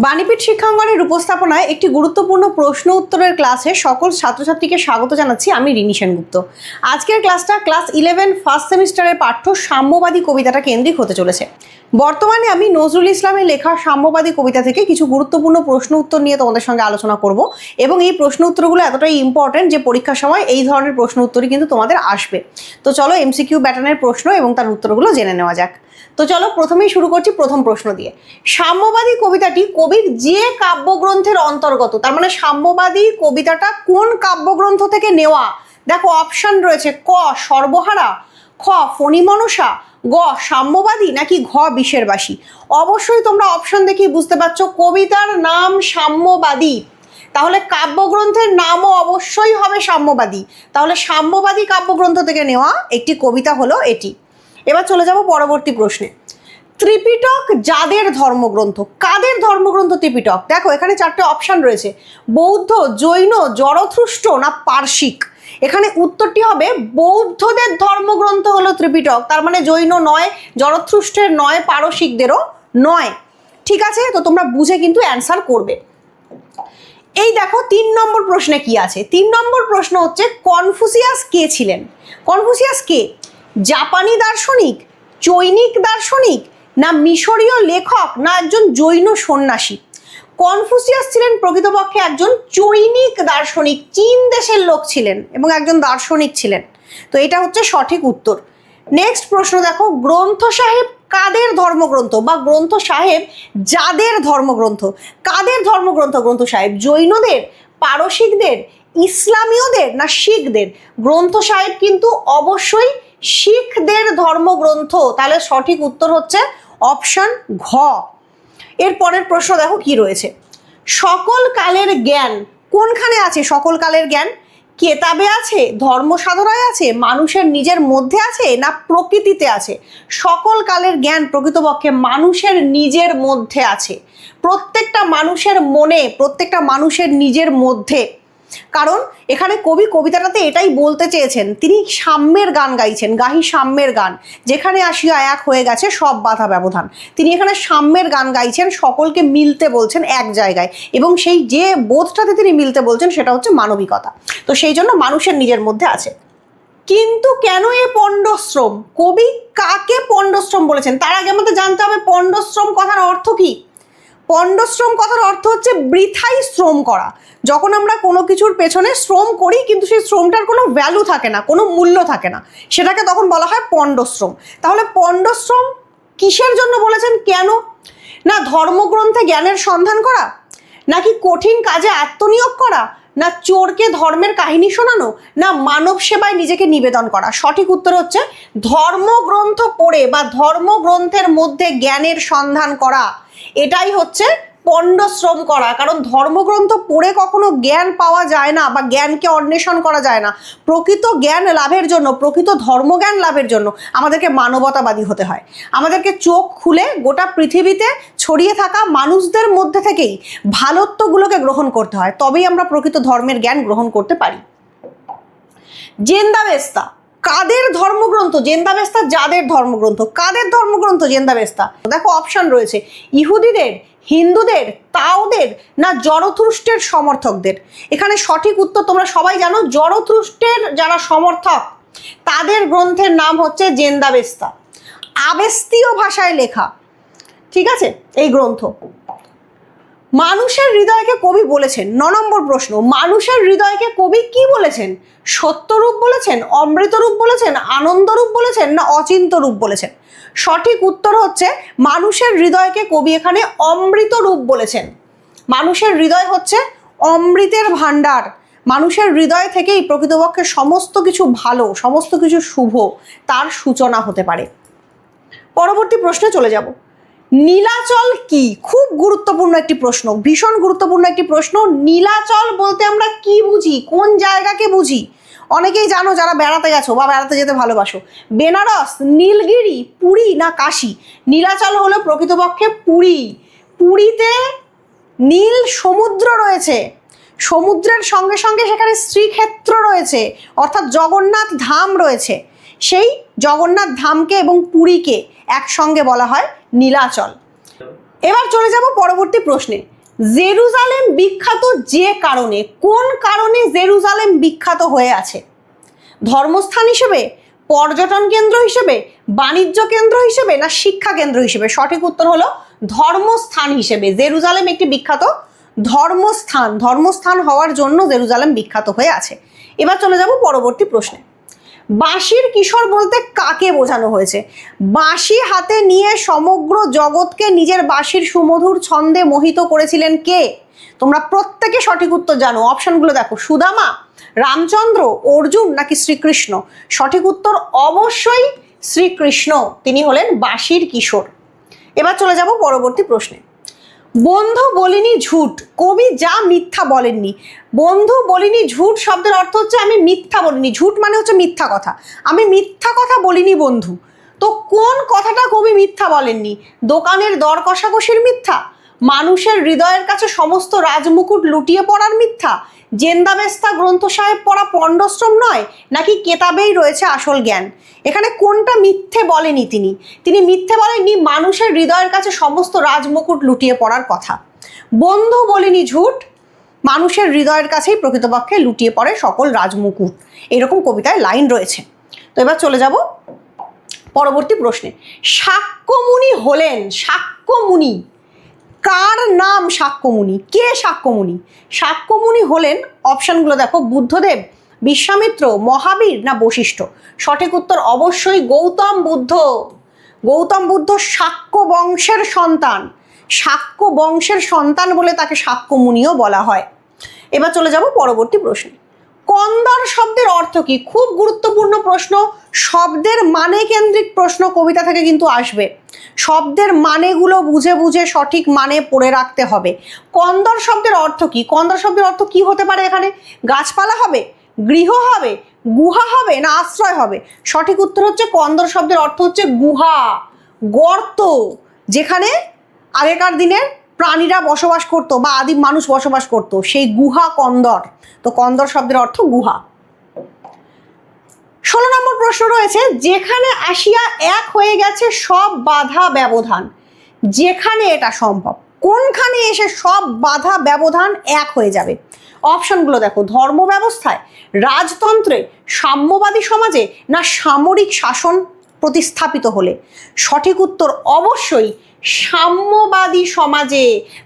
বাণীপীঠ শিক্ষাঙ্গনের উপস্থাপনায় একটি গুরুত্বপূর্ণ প্রশ্ন উত্তরের ক্লাসে সকল ছাত্রছাত্রীকে স্বাগত জানাচ্ছি। আমি রিনি সেনগুপ্ত। আজকের ক্লাসটা ক্লাস 11 ফার্স্ট সেমিস্টারের পাঠ্য সাম্যবাদী কবিতাটা কেন্দ্রিক হতে চলেছে। বর্তমানে আমি নজরুল ইসলামের লেখা সাম্যবাদী কবিতা থেকে কিছু গুরুত্বপূর্ণ প্রশ্ন উত্তর নিয়ে তোমাদের সঙ্গে আলোচনা করব এবং এই প্রশ্ন উত্তরগুলো এতটাই ইম্পর্টেন্ট যে পরীক্ষার সময় এই ধরনের প্রশ্ন উত্তরই কিন্তু তোমাদের আসবে। তো চলো এমসিকিউ প্যাটার্নের প্রশ্ন এবং তার উত্তরগুলো জেনে নেওয়া যাক। তো চলো প্রথমেই শুরু করছি প্রথম প্রশ্ন দিয়ে। সাম্যবাদী কবিতাটি কবির যে কাব্যগ্রন্থের অন্তর্গত, তার মানে সাম্যবাদী কবিতাটা কোন কাব্যগ্রন্থ থেকে নেওয়া? দেখো অপশন রয়েছে, ক সর্বহারা, খ ফণিমনসা, গ সাম্যবাদী, নাকি ঘ বিষেরবাসী। অবশ্যই তোমরা অপশন দেখেই বুঝতে পারছো কবিতার নাম সাম্যবাদী, তাহলে কাব্যগ্রন্থের নামও অবশ্যই হবে সাম্যবাদী। তাহলে সাম্যবাদী কাব্যগ্রন্থ থেকে নেওয়া একটি কবিতা হলো এটি। এবার চলে যাব পরবর্তী প্রশ্নে। ত্রিপিটক যাদের ধর্মগ্রন্থ, কাদের ধর্মগ্রন্থ ত্রিপিটক? দেখো এখানে চারটে অপশন রয়েছে, বৌদ্ধ, জৈন, জরথুস্ট্র না পারসিক। এখানে উত্তরটি হবে বৌদ্ধদের ধর্মগ্রন্থ হলো ত্রিপিটক, তার মানে জৈন নয়, জরথুস্ট্রের নয়, পারসিকদেরও নয়। ঠিক আছে, তো তোমরা বুঝে কিন্তু অ্যান্সার করবে। এই দেখো 3 নম্বর প্রশ্নে কি আছে। 3 নম্বর প্রশ্ন হচ্ছে কনফুসিয়াস কে ছিলেন? কনফুসিয়াস কে? জাপানি দার্শনিক, চৈনিক দার্শনিক, না মিশরীয় লেখক, না একজন জৈন সন্ন্যাসী? কনফুসিয়াস ছিলেন প্রকৃতপক্ষে একজন চৈনিক দার্শনিক, চীন দেশের লোক ছিলেন এবং একজন দার্শনিক ছিলেন। তো এটা হচ্ছে সঠিক উত্তর। নেক্সট প্রশ্ন দেখো, গ্রন্থ সাহেব কাদের ধর্মগ্রন্থ, বা গ্রন্থ সাহেব যাদের ধর্মগ্রন্থ? কাদের ধর্মগ্রন্থ গ্রন্থ সাহেব? জৈনদের, পারসিকদের, ইসলামীয়দের, না শিখদের? গ্রন্থ সাহেব কিন্তু অবশ্যই শিখদের ধর্মগ্রন্থ, তাহলে সঠিক উত্তর হচ্ছে অপশন ঘ। এর পরের প্রশ্ন দেখো কি রয়েছে, সকল কালের জ্ঞান কোনখানে আছে? সকল কালের জ্ঞান কেতাবে আছে, ধর্মসাধনায় আছে, মানুষের নিজের মধ্যে আছে, না প্রকৃতিতে আছে? সকল কালের জ্ঞান প্রকৃতপক্ষে মানুষের নিজের মধ্যে আছে, প্রত্যেকটা মানুষের মনে, প্রত্যেকটা মানুষের নিজের মধ্যে। কারণ এখানে কবি কবিতাটাতে এটাই বলতে চেয়েছেন, তিনি সাম্যের গান গাইছেন, গাহি সাম্যের গান, যেখানে আসিয়া এক হয়ে গেছে সব বাধা ব্যবধান। তিনি এখানে সাম্যের গান গাইছেন, সকলকে মিলতে বলছেন এক জায়গায়, এবং সেই যে বোধটাতে তিনি মিলতে বলছেন সেটা হচ্ছে মানবিকতা। তো সেই জন্য মানুষের নিজের মধ্যে আছে। কিন্তু কেন এ পণ্ডশ্রম? কবি কাকে পণ্ডশ্রম বলেছেন? তার আগে আমাদের জানতে হবে পণ্ডশ্রম কথার অর্থ কি। পণ্ডশ্রম কথার অর্থ হচ্ছে বৃথাই শ্রম করা। যখন আমরা কোনো কিছুর পেছনে শ্রম করি কিন্তু সেই শ্রমটার কোনো ভ্যালু থাকে না, কোনো মূল্য থাকে না, সেটাকে তখন বলা হয় পণ্ডশ্রম। তাহলে পণ্ডশ্রম কিসের জন্য বলেছেন? কেন? না ধর্মগ্রন্থে জ্ঞানের সন্ধান করা, নাকি কঠিন কাজে আত্মনিয়োগ করা, না চোরকে ধর্মের কাহিনী শোনানো, না মানব সেবায় নিজেকে নিবেদন করা? সঠিক উত্তর হচ্ছে ধর্মগ্রন্থ পড়ে বা ধর্মগ্রন্থের মধ্যে জ্ঞানের সন্ধান করা, এটাই হচ্ছে পণ্ডশ্রম করা। কারণ ধর্মগ্রন্থ পড়ে কখনো জ্ঞান পাওয়া যায় না বা জ্ঞানকে অন্বেষণ করা যায় না। প্রকৃত জ্ঞান লাভের জন্য, প্রকৃত ধর্মজ্ঞান লাভের জন্য আমাদেরকে মানবতাবাদী হতে হয়। আমাদেরকে চোখ খুলে গোটা পৃথিবীতে ছড়িয়ে থাকা মানুষদের মধ্যে থেকেই ভালোত্বগুলোকে গ্রহণ করতে হয়, তবেই আমরা প্রকৃত ধর্মের জ্ঞান গ্রহণ করতে পারি। জেন্দাবেস্তা কাদের ধর্মগ্রন্থ? জেন্দাবেস্তা যাদের ধর্মগ্রন্থ। কাদের ধর্মগ্রন্থ জেন্দাবেস্তা? দেখো অপশন রয়েছে, ইহুদিদের, হিন্দুদের, তাওদের, না জরথুস্ট্রের সমর্থকদের। এখানে সঠিক উত্তর তোমরা সবাই জানো, জরথুস্ট্রের যারা সমর্থক তাদের গ্রন্থের নাম হচ্ছে জেন্দাবেস্তা। আবেস্তীয় ভাষায় লেখা, ঠিক আছে এই গ্রন্থ। মানুষের হৃদয়কে কবি বলেছেন, 9 নম্বর প্রশ্ন, মানুষের হৃদয়কে কবি কি বলেছেন? সত্যরূপ বলেছেন, অমৃতরূপ বলেছেন, আনন্দরূপ বলেছেন, না অচিন্তরূপ বলেছেন? সঠিক উত্তর হচ্ছে মানুষের হৃদয়কে কবি এখানে অমৃতরূপ বলেছেন। মানুষের হৃদয় হচ্ছে অমৃতের ভাণ্ডার। মানুষের হৃদয় থেকেই প্রকৃতপক্ষে সমস্ত কিছু ভালো, সমস্ত কিছু শুভ তার সূচনা হতে পারে। পরবর্তী প্রশ্নে চলে যাব। নীলাচল কি? খুব গুরুত্বপূর্ণ একটি প্রশ্ন, ভীষণ গুরুত্বপূর্ণ একটি প্রশ্ন। নীলাচল বলতে আমরা কি বুঝি, কোন জায়গাকে বুঝি? অনেকেই জানো যারা বেড়াতে গেছো বা বেড়াতে যেতে ভালোবাসো, বেনারস, নীলগিরি, পুরী, না কাশী? নীলাচল হলো প্রকৃতপক্ষে পুরী। পুরীতে নীল সমুদ্র রয়েছে, সমুদ্রের সঙ্গে সঙ্গে সেখানে শ্রীক্ষেত্র রয়েছে, অর্থাৎ জগন্নাথ ধাম রয়েছে। সেই জগন্নাথ ধামকে এবং পুরীকে একসঙ্গে বলা হয় নীলাচল। এবার চলে যাব পরবর্তী প্রশ্নে। জেরুজালেম বিখ্যাত যে কারণে, কোন কারণে জেরুজালেম বিখ্যাত হয়ে আছে? ধর্মস্থান হিসেবে, পর্যটন কেন্দ্র হিসেবে, বাণিজ্য কেন্দ্র হিসেবে, না শিক্ষা কেন্দ্র হিসেবে? সঠিক উত্তর হলো ধর্মস্থান হিসেবে। জেরুজালেম একটি বিখ্যাত ধর্মস্থান, ধর্মস্থান হওয়ার জন্য জেরুজালেম বিখ্যাত হয়ে আছে। এবার চলে যাব পরবর্তী প্রশ্নে। বাঁশির কিশোর বলতে কাকে বোঝানো হয়েছে? বাঁশি হাতে নিয়ে সমগ্র জগৎকে নিজের বাঁশির সুমধুর ছন্দে মোহিত করেছিলেন কে? তোমরা প্রত্যেকে সঠিক উত্তর জানো। অপশনগুলো দেখো, সুদামা, রামচন্দ্র, অর্জুন, নাকি শ্রীকৃষ্ণ? সঠিক উত্তর অবশ্যই শ্রীকৃষ্ণ, তিনি হলেন বাঁশির কিশোর। এবার চলে যাব পরবর্তী প্রশ্নে। বন্ধু বলিনি ঝুট, কবি যা মিথ্যা বলেননি। বন্ধু বলিনি ঝুট শব্দের অর্থ হচ্ছে আমি মিথ্যা বলিনি। ঝুট মানে হচ্ছে মিথ্যা কথা, আমি মিথ্যা কথা বলিনি বন্ধু। তো কোন কথাটা কবি মিথ্যা বলেননি? দোকানের দর কষাকষির মিথ্যা, মানুষের হৃদয়ের কাছে সমস্ত রাজমুকুট লুটিয়ে পড়ার মিথ্যা, জেন্দাবেস্তা গ্রন্থ সাহেব পড়া পণ্ডশ্রম নয়, নাকি কেতাবেই রয়েছে আসল জ্ঞান? এখানে কোনটা মিথ্যে বলেনি তিনি? তিনি মিথ্যে বলেননি মানুষের হৃদয়ের কাছে সমস্ত রাজমুকুট লুটিয়ে পড়ার কথা। বন্ধু বলিনি ঝুট, মানুষের হৃদয়ের কাছেই প্রকৃতপক্ষে লুটিয়ে পড়ে সকল রাজমুকুট, এরকম কবিতায় লাইন রয়েছে। তো এবার চলে যাব পরবর্তী প্রশ্নে। শাক্যমুনি হলেন, শাক্যমুনি কার নাম? শাক্যমুনি কে? শাক্যমুনি, শাক্যমুনি হলেন, অপশনগুলো দেখো, বুদ্ধদেব, বিশ্বামিত্র, মহাবীর, না বশিষ্ঠ? সঠিক উত্তর অবশ্যই গৌতম বুদ্ধ। গৌতম বুদ্ধ শাক্য বংশের সন্তান, শাক্য বংশের সন্তান বলে তাকে শাক্যমুনিও বলা হয়। এবার চলে যাব পরবর্তী প্রশ্নে। কন্দর শব্দের অর্থ কি? খুব গুরুত্বপূর্ণ প্রশ্ন, শব্দের মানে কেন্দ্রিক প্রশ্ন কবিতা থেকে কিন্তু আসবে। শব্দের মানেগুলো বুঝে বুঝে সঠিক মানে পড়ে রাখতে হবে। কন্দর শব্দের অর্থ কি? কন্দর শব্দের অর্থ কি হতে পারে এখানে? গাছপালা হবে, গৃহ হবে, গুহা হবে, না আশ্রয় হবে? সঠিক উত্তর হচ্ছে কন্দর শব্দের অর্থ হচ্ছে গুহা, গর্ত, যেখানে আগেকার দিনের প্রাণীরা বসবাস করতো বা আদিম মানুষ বসবাস করতো, সেই গুহা কন্দর। তো কন্দর শব্দের অর্থ গুহা। 16 নম্বর প্রশ্ন রয়েছে, যেখানে আসিয়া এক হয়ে গেছে সব বাধা ব্যবধান। যেখানে এটা সম্ভব, কোনখানে এসে সব বাধা ব্যবধান এক হয়ে যাবে? অপশনগুলো দেখো, ধর্ম ব্যবস্থায়, রাজতন্ত্রে, সাম্যবাদী সমাজে, না সামরিক শাসন প্রতিস্থাপিত হলে? সঠিক উত্তর অবশ্যই সাম্যবাদী সমাজে,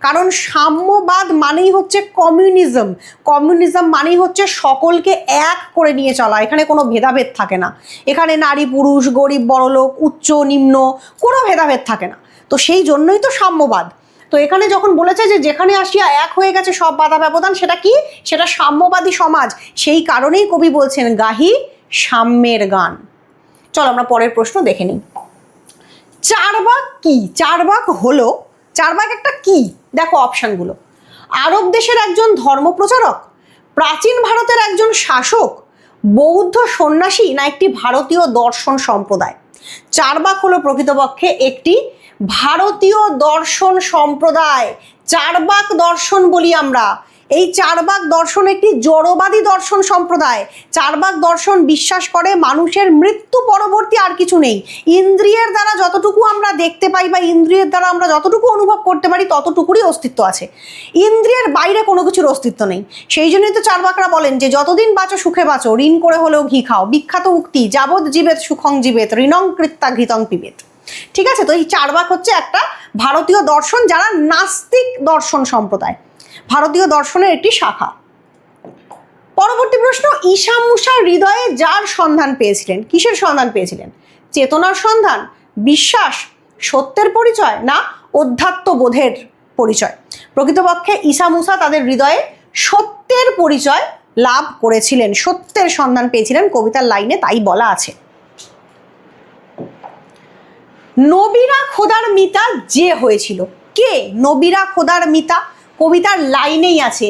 কারণ সাম্যবাদ মানেই হচ্ছে কমিউনিজম। কমিউনিজম মানেই হচ্ছে সকলকে এক করে নিয়ে চলা, এখানে কোনো ভেদাভেদ থাকে না। এখানে নারী পুরুষ, গরিব বড়লোক, উচ্চ নিম্ন কোনো ভেদাভেদ থাকে না। তো সেই জন্যই তো সাম্যবাদ। তো এখানে যখন বলেছে যে যেখানে আসিয়া এক হয়ে গেছে সব বাধা ব্যবধান, সেটা কি? সেটা সাম্যবাদী সমাজ। সেই কারণেই কবি বলছেন গাহি সাম্যের গান। চলো আমরা পরের প্রশ্ন দেখে নিই। চারবাক কি? চারবাক হলো, চারবাক একটা কি? দেখো অপশনগুলো, আরব দেশের একজন ধর্মপ্রচারক, প্রাচীন ভারতের একজন শাসক, বৌদ্ধ সন্ন্যাসী, না একটি ভারতীয় দর্শন সম্প্রদায়? চারবাক হলো প্রকৃতপক্ষে একটি ভারতীয় দর্শন সম্প্রদায়। চারবাক দর্শন বলি আমরা। এই চারবাক দর্শন একটি জড়বাদী দর্শন সম্প্রদায়। চারবাক দর্শন বিশ্বাস করে মানুষের মৃত্যু পরবর্তী আর কিছু নেই। ইন্দ্রিয়ের দ্বারা যতটুকু আমরা দেখতে পাই বা ইন্দ্রিয়ের দ্বারা আমরা যতটুকু অনুভব করতে পারি ততটুকুরই অস্তিত্ব আছে, ইন্দ্রিয়ের বাইরে কোনো কিছুর অস্তিত্ব নেই। সেই জন্যই তো চারবাকরা বলেন যে যতদিন বাঁচো সুখে বাঁচো, ঋণ করে হলেও ঘি খাও। বিখ্যাত উক্তি, যাবৎ জীবেত সুখং জীবেত, ঋণং কৃত্যা ঘৃতং পিবেত। ঠিক আছে, তো এই চারবাক হচ্ছে একটা ভারতীয় দর্শন, যারা নাস্তিক দর্শন সম্প্রদায়, ভারতীয় দর্শনের একটি শাখা। পরবর্তী প্রশ্ন, ঈশা মুসা হৃদয়ে যার সন্ধান পেয়েছিলেন, কিসের সন্ধান পেয়েছিলেন? চেতনার সন্ধান, বিশ্বাস, সত্যের পরিচয়, না অধ্যাত্মবোধের পরিচয়? প্রকৃতপক্ষে ঈশা মুসা তাদের হৃদয়ে সত্যের পরিচয় লাভ করেছিলেন, সত্যের সন্ধান পেয়েছিলেন, কবিতার লাইনে তাই বলা আছে। নবীরা খোদার মিতা যে হয়েছিল, কে নবীরা খোদার মিতা? কবিতার লাইনেই আছে,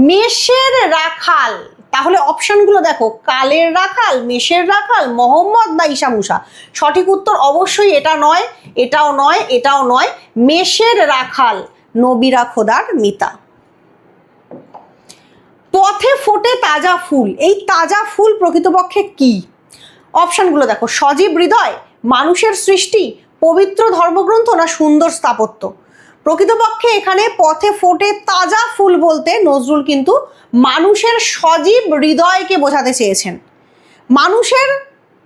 মেষের রাখাল। তাহলে অপশনগুলো দেখো, কালের রাখাল, মেষের রাখাল, মোহাম্মদ, না ঈশা মুসা? সঠিক উত্তর অবশ্যই এটা নয়, এটাও নয়, এটাও নয়, মেষের রাখাল, নবীরা খোদার মিতা। পথে ফোটে তাজা ফুল, এই তাজা ফুল প্রকৃতপক্ষে কি? অপশনগুলো দেখো, সজীব হৃদয়, মানুষের সৃষ্টি, পবিত্র ধর্মগ্রন্থ, না সুন্দর স্থাপত্য? প্রকৃতপক্ষে এখানে পথে ফোটে তাজা ফুল বলতে নজরুল কিন্তু মানুষের সজীব হৃদয়কে বোঝাতে চেয়েছেন। মানুষের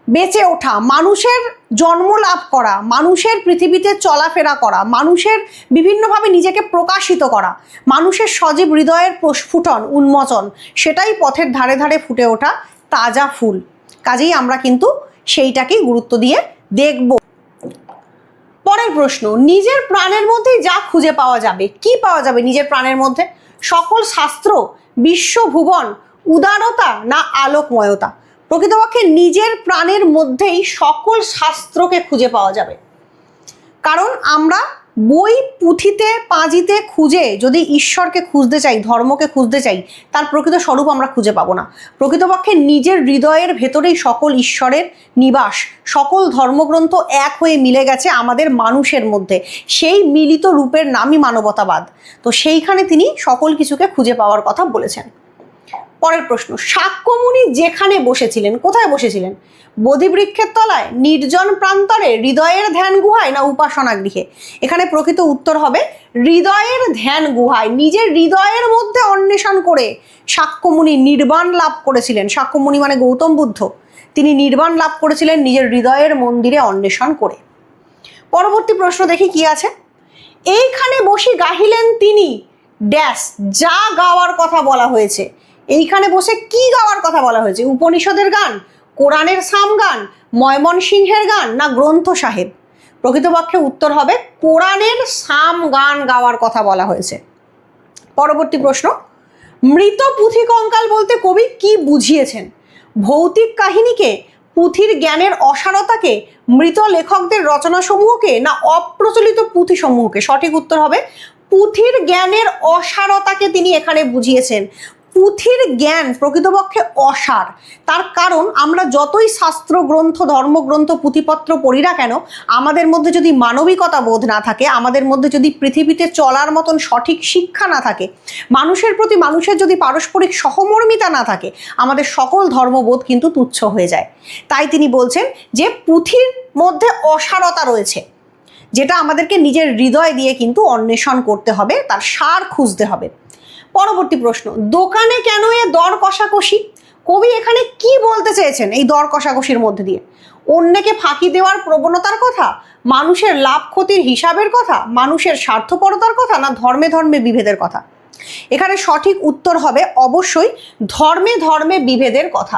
বেঁচে ওঠা, মানুষের জন্ম লাভ করা, মানুষের পৃথিবীতে চলাফেরা করা, মানুষের বিভিন্নভাবে নিজেকে প্রকাশিত করা, মানুষের সজীব হৃদয়ের প্রস্ফুটন, উন্মোচন, সেটাই পথের ধারে ধারে ফুটে ওঠা তাজা ফুল। কাজেই আমরা কিন্তু সেইটাকেই গুরুত্ব দিয়ে দেখব। পরের প্রশ্ন, নিজের প্রাণের মধ্যেই যা খুঁজে পাওয়া যাবে, কি পাওয়া যাবে নিজের প্রাণের মধ্যে? সকল শাস্ত্র, বিশ্বভুবন, উদারতা না আলোকময়তা? প্রকৃতপক্ষে নিজের প্রাণের মধ্যেই সকল শাস্ত্রকে খুঁজে পাওয়া যাবে। কারণ আমরা বই পুঁথিতে পাঁজিতে খুঁজে যদি ঈশ্বরকে খুঁজতে চাই, ধর্মকে খুঁজতে চাই, তার প্রকৃত স্বরূপ আমরা খুঁজে পাবো না। প্রকৃতপক্ষে নিজের হৃদয়ের ভেতরেই সকল ঈশ্বরের নিবাস, সকল ধর্মগ্রন্থ এক হয়ে মিলে গেছে আমাদের মানুষের মধ্যে। সেই মিলিত রূপের নামই মানবতাবাদ। তো সেইখানে তিনি সকল কিছুকে খুঁজে পাওয়ার কথা বলেছেন। পরের প্রশ্ন, শাক্যমুনি যেখানে বসেছিলেন, কোথায় বসেছিলেন? বোধিবৃক্ষের তলায়, নির্জন প্রান্তরে, হৃদয়ের ধ্যান গুহায় না উপাসনা গৃহে? এখানে প্রকৃত উত্তর হবে হৃদয়ের ধ্যান গুহায়। নিজের হৃদয়ের মধ্যে অন্বেষণ করে শাক্যমুনি নির্বাণ লাভ করেছিলেন। শাক্যমুনি মানে গৌতম বুদ্ধ, তিনি নির্বাণ লাভ করেছিলেন নিজের হৃদয়ের মন্দিরে অন্বেষণ করে। পরবর্তী প্রশ্ন দেখি কি আছে। এইখানে বসে গাহিলেন তিনি ড্যাশ, যা গাওয়ার কথা বলা হয়েছে। এইখানে বসে কি গাওয়ার কথা বলা হয়েছে? উপনিষদের গান, কোরআনের সাম গান, ময়মনসিংহের গান না গ্রন্থ সাহেব? প্রকৃতপক্ষে উত্তর হবে কোরআনের সাম গান গাওয়ার কথা বলা হয়েছে। পরবর্তী প্রশ্ন, মৃত পুঁথি কঙ্কাল বলতে কবি কি বুঝিয়েছেন? ভৌতিক কাহিনীকে, পুঁথির জ্ঞানের অসারতাকে, মৃত লেখকদের রচনাসমূহকে না অপ্রচলিত পুঁথিসমূহকে? সঠিক উত্তর হবে পুঁথির জ্ঞানের অসারতাকে তিনি এখানে বুঝিয়েছেন। পুঁথির জ্ঞান প্রকৃতপক্ষে অসার। তার কারণ আমরা যতই শাস্ত্র গ্রন্থ, ধর্মগ্রন্থ, পুঁথিপত্র পড়ি না কেন, আমাদের মধ্যে যদি মানবিকতা বোধ না থাকে, আমাদের মধ্যে যদি পৃথিবীতে চলার মতন সঠিক শিক্ষা না থাকে, মানুষের প্রতি মানুষের যদি পারস্পরিক সহমর্মিতা না থাকে, আমাদের সকল ধর্মবোধ কিন্তু তুচ্ছ হয়ে যায়। তাই তিনি বলছেন যে পুঁথির মধ্যে অসারতা রয়েছে, যেটা আমাদেরকে নিজের হৃদয় দিয়ে কিন্তু অন্বেষণ করতে হবে, তার সার খুঁজতে হবে। পরবর্তী প্রশ্ন, দোকানে কেন এ দর কষাকষি? কবি এখানে কি বলতে চেয়েছেন এই দর কষাকষির মধ্যে দিয়ে? অন্যকে ফাঁকি দেওয়ার প্রবণতার কথা, মানুষের লাভ ক্ষতির হিসাবের কথা, মানুষের স্বার্থপরতার কথা না ধর্মে ধর্মে বিভেদের কথা? এখানে সঠিক উত্তর হবে অবশ্যই ধর্মে ধর্মে বিভেদের কথা।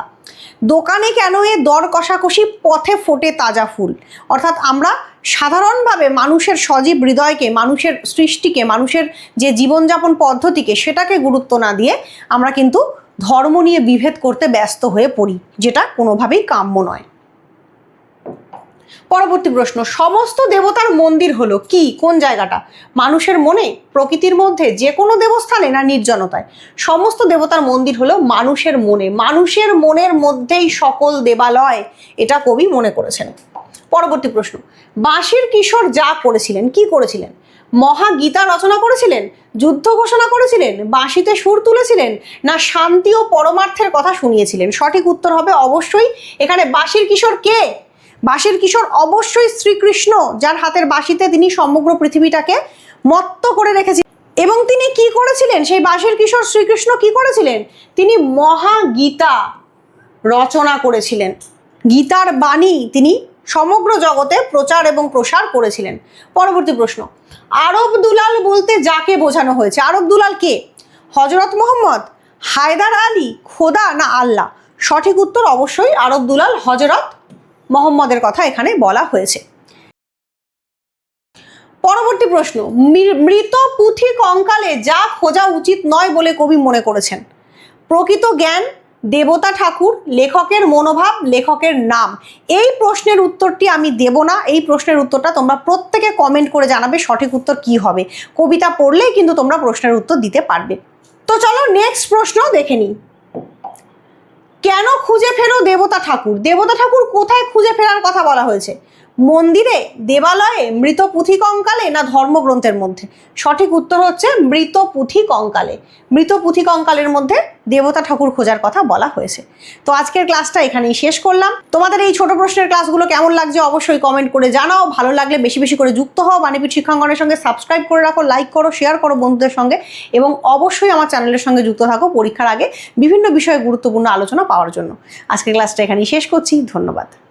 দোকানে কেন এ দর কষাকষি, পথে ফোটে তাজা ফুল। অর্থাৎ আমরা সাধারণভাবে মানুষের সজীব হৃদয়কে, মানুষের সৃষ্টিকে, মানুষের যে জীবনযাপন পদ্ধতিকে, সেটাকে গুরুত্ব না দিয়ে আমরা কিন্তু ধর্ম নিয়ে বিভেদ করতে ব্যস্ত হয়ে পড়ি, যেটা কোনোভাবেই কাম্য নয়। পরবর্তী প্রশ্ন, সমস্ত দেবতার মন্দির হলো কি? কোন জায়গাটা? মানুষের মনে, প্রকৃতির মধ্যে, যে কোনো দেবস্থানে না নির্জনতায়? সমস্ত দেবতার মন্দির হলো মানুষের মনে। মানুষের মনের মধ্যেই সকল দেবালয়, এটা কবি মনে করেছেন। পরবর্তী প্রশ্ন, বাঁশির কিশোর যা করেছিলেন, কি করেছিলেন? মহাগীতা রচনা করেছিলেন, যুদ্ধ ঘোষণা করেছিলেন, বাঁশিতে সুর তুলেছিলেন না শান্তি ও পরমার্থের কথা শুনিয়েছিলেন? সঠিক উত্তর হবে অবশ্যই এখানে বাঁশির কিশোর কে? বাঁশির কিশোর অবশ্যই শ্রীকৃষ্ণ, যার হাতের বাঁশিতে তিনি সমগ্র পৃথিবীটাকে মত্ত করে রেখেছিলেন। এবং তিনি কি করেছিলেন? সেই বাঁশির কিশোর শ্রীকৃষ্ণ কি করেছিলেন? তিনি মহাগীতা রচনা করেছিলেন। গীতার বাণী তিনি সমগ্র জগতে প্রচার এবং প্রসার করেছিলেন। পরবর্তী প্রশ্ন, আরব দুলাল বলতে যাকে বোঝানো হয়েছে? আরব দুলাল কে? হজরত মোহাম্মদ, হায়দার আলী, খোদা না আল্লাহ? সঠিক উত্তর অবশ্যই আরব দুলাল, হজরত মোহাম্মদের কথা এখানে বলা হয়েছে। পরবর্তী প্রশ্ন, মৃত পুঁথি কঙ্কালে যা খোঁজা উচিত নয় বলে কবি মনে করেছেন? প্রকৃত জ্ঞান, দেবতা ঠাকুর, লেখকের মনোভাব, লেখকের নাম? এই প্রশ্নের উত্তরটি আমি দেব না। এই প্রশ্নের উত্তরটা তোমরা প্রত্যেকে কমেন্ট করে জানাবে সঠিক উত্তর কি হবে। কবিতা পড়লেই কিন্তু তোমরা প্রশ্নের উত্তর দিতে পারবে। তো চলো নেক্সট প্রশ্ন দেখে নিই। কেন খুঁজে ফেরো দেবতা ঠাকুর? দেবতা ঠাকুর কোথায় খুঁজে ফেরার কথা বলা হয়েছে? মন্দিরে, দেবালয়ে, মৃত পুঁথি কঙ্কালে না ধর্মগ্রন্থের মধ্যে? সঠিক উত্তর হচ্ছে মৃত পুঁথি কঙ্কালে। মৃত পুঁথি কঙ্কালের মধ্যে দেবতা ঠাকুর খোঁজার কথা বলা হয়েছে। তো আজকের ক্লাসটা এখানেই শেষ করলাম। তোমাদের এই ছোট প্রশ্নের ক্লাসগুলো কেমন লাগছে অবশ্যই কমেন্ট করে জানাও। ভালো লাগলে বেশি বেশি করে যুক্ত হও বাণীপীঠ শিক্ষাঙ্গনের সঙ্গে, সাবস্ক্রাইব করে রাখো, লাইক করো, শেয়ার করো বন্ধুদের সঙ্গে, এবং অবশ্যই আমার চ্যানেলের সঙ্গে যুক্ত থাকো পরীক্ষার আগে বিভিন্ন বিষয়ে গুরুত্বপূর্ণ আলোচনা পাওয়ার জন্য। আজকের ক্লাসটা এখানেই শেষ করছি। ধন্যবাদ।